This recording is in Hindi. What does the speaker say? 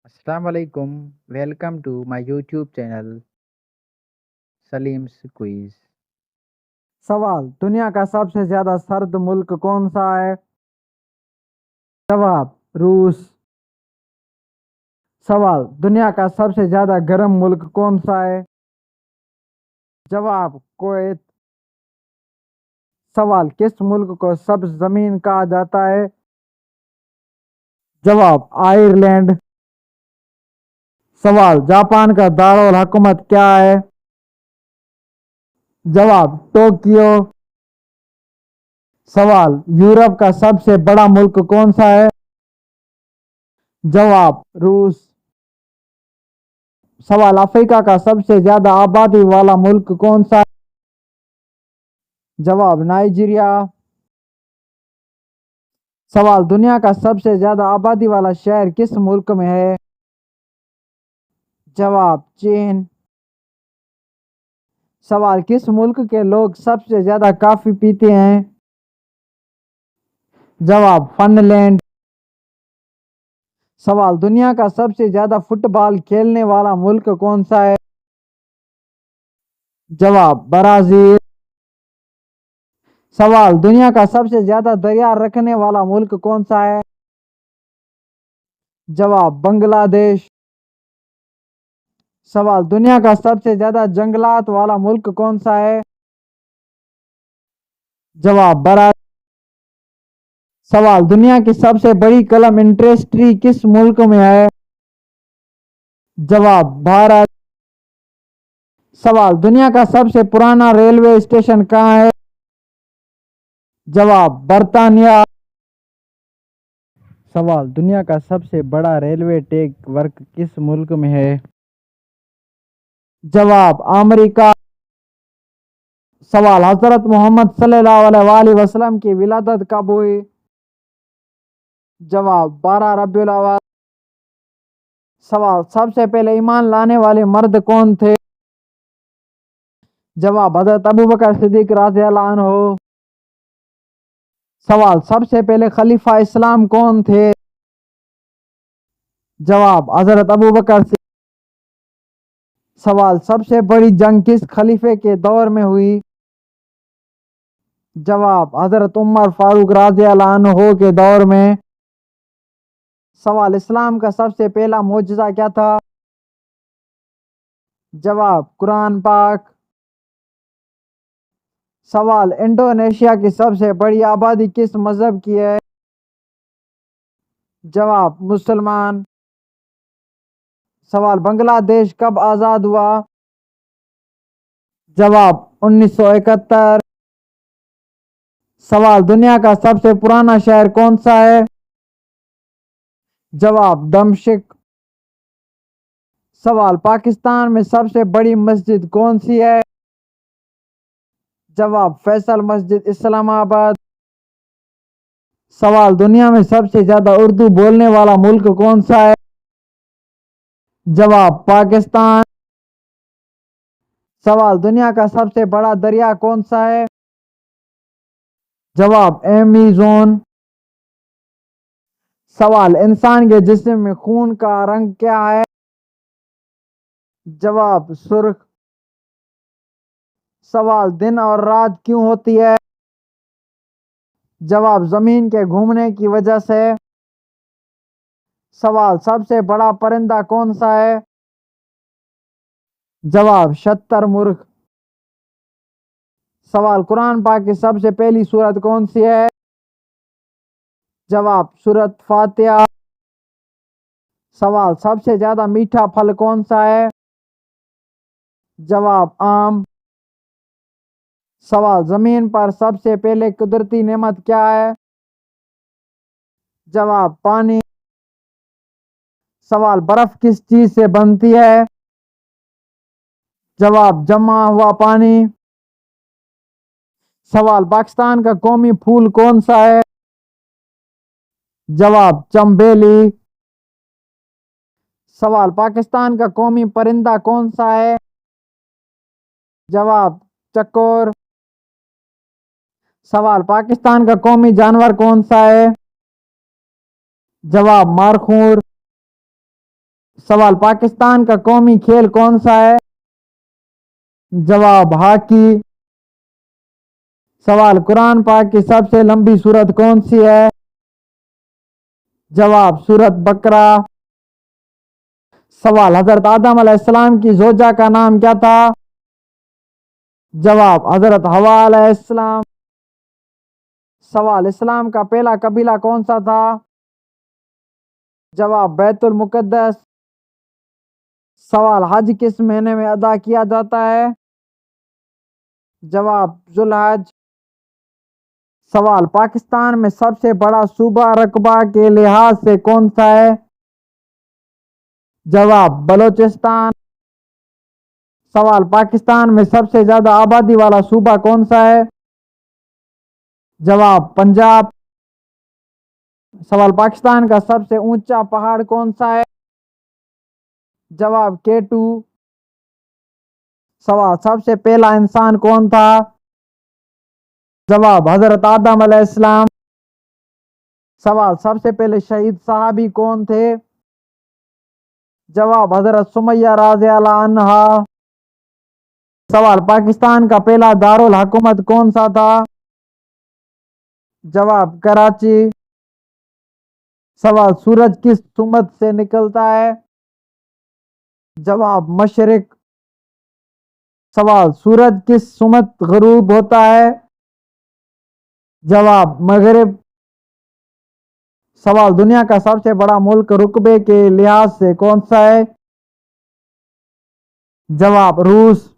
Assalamualaikum. Welcome to my YouTube channel Salim's Quiz. सवाल दुनिया का सबसे ज्यादा सर्द मुल्क कौन सा है? जवाब रूस। सवाल दुनिया का सबसे ज्यादा गर्म मुल्क कौन सा है? जवाब कुवैत। सवाल किस मुल्क को सब्ज जमीन कहा जाता है? जवाब आयरलैंड। सवाल जापान का दारुल हुकूमत क्या है? जवाब टोक्यो। सवाल यूरोप का सबसे बड़ा मुल्क कौन सा है? जवाब रूस। सवाल अफ्रीका का सबसे ज्यादा आबादी वाला मुल्क कौन सा है? जवाब नाइजीरिया। सवाल दुनिया का सबसे ज्यादा आबादी वाला शहर किस मुल्क में है? जवाब चीन। सवाल किस मुल्क के लोग सबसे ज्यादा कॉफी पीते हैं? जवाब फिनलैंड। सवाल दुनिया का सबसे ज्यादा फुटबॉल खेलने वाला मुल्क कौन सा है? जवाब ब्राजील। सवाल दुनिया का सबसे ज्यादा दरिया रखने वाला मुल्क कौन सा है? जवाब बांग्लादेश। सवाल दुनिया का सबसे ज्यादा जंगलात वाला मुल्क कौन सा है? जवाब भारत। सवाल दुनिया की सबसे बड़ी कलम इंडस्ट्री किस मुल्क में है? जवाब भारत। सवाल दुनिया का सबसे पुराना रेलवे स्टेशन कहाँ है? जवाब बर्तानिया। सवाल दुनिया का सबसे बड़ा रेलवे नेटवर्क किस मुल्क में है? जवाब अमेरिका। सवाल हजरत मोहम्मद सल्लल्लाहु अलैहि वसल्लम की विलादत कब हुई? जवाब 12 रबीउल अव्वल। सवाल सबसे पहले ईमान लाने वाले मर्द कौन थे? जवाब हजरत अबू बकर सिद्दीक रज़ियल्लाहु अन्हु। सवाल सबसे पहले खलीफा इस्लाम कौन थे? जवाब हजरत अबू बकर। सवाल सबसे बड़ी जंग किस खलीफे के दौर में हुई? जवाब हजरत उमर फारूक रज़ियल्लाहु अन्हु के दौर में। सवाल इस्लाम का सबसे पहला मोजज़ा क्या था? जवाब कुरान पाक। सवाल इंडोनेशिया की सबसे बड़ी आबादी किस मजहब की है? जवाब मुसलमान। सवाल बांग्लादेश कब आज़ाद हुआ? जवाब 1971। सवाल दुनिया का सबसे पुराना शहर कौन सा है? जवाब दमश्क। सवाल पाकिस्तान में सबसे बड़ी मस्जिद कौन सी है? जवाब फैसल मस्जिद इस्लामाबाद। सवाल दुनिया में सबसे ज्यादा उर्दू बोलने वाला मुल्क कौन सा है? जवाब पाकिस्तान। सवाल दुनिया का सबसे बड़ा दरिया कौन सा है? जवाब एमेजोन। सवाल इंसान के जिस्म में खून का रंग क्या है? जवाब सुर्ख। सवाल दिन और रात क्यों होती है? जवाब जमीन के घूमने की वजह से। सवाल सबसे बड़ा परिंदा कौन सा है? जवाब शतरमुर्ग। सवाल कुरान पाक की सबसे पहली सूरत कौन सी है? जवाब सूरत फातिहा। सवाल सबसे ज्यादा मीठा फल कौन सा है? जवाब आम। सवाल जमीन पर सबसे पहले कुदरती नेमत क्या है? जवाब पानी। सवाल बर्फ किस चीज से बनती है? जवाब जमा हुआ पानी। सवाल पाकिस्तान का कौमी फूल कौन सा है? जवाब चंबेली। सवाल पाकिस्तान का कौमी परिंदा कौन सा है? जवाब चकोर। सवाल पाकिस्तान का कौमी जानवर कौन सा है? जवाब मारखूर। सवाल, पाकिस्तान का कौमी खेल कौन सा है? जवाब, हॉकी। सवाल, कुरान पाक की सबसे लंबी सूरत कौन सी है? जवाब, सूरत बकरा। सवाल, हजरत आदम अलैहिस्सलाम की जोजा का नाम क्या था? जवाब, हजरत हवा अलैहिस्सलाम। सवाल, इस्लाम का पहला कबीला कौन सा था? जवाब, बैतुल मुकद्दस। सवाल, हज किस महीने में अदा किया जाता है? जवाब, जुल्हज। सवाल, पाकिस्तान में सबसे बड़ा सूबा रकबा के लिहाज से कौन सा है? जवाब, बलोचिस्तान। सवाल, पाकिस्तान में सबसे ज्यादा आबादी वाला सूबा कौन सा है? जवाब, पंजाब। सवाल, पाकिस्तान का सबसे ऊंचा पहाड़ कौन सा है? जवाब, केटू। सवाल, सबसे पहला इंसान कौन था? जवाब, हजरत आदम अलैहिस्सलाम। सवाल, सबसे पहले शहीद सहाबी कौन थे? जवाब, हजरत सुमैया राज़ियल्लाहु अन्हा। सवाल, पाकिस्तान का पहला दारुल हुकूमत कौन सा था? जवाब, कराची। सवाल, सूरज किस सुमत से निकलता है? जवाब, मशरिक। सवाल, सूरज किस सुमत गरूब होता है? जवाब, मगरिब। सवाल, दुनिया का सबसे बड़ा मुल्क रुकबे के लिहाज से कौन सा है? जवाब, रूस।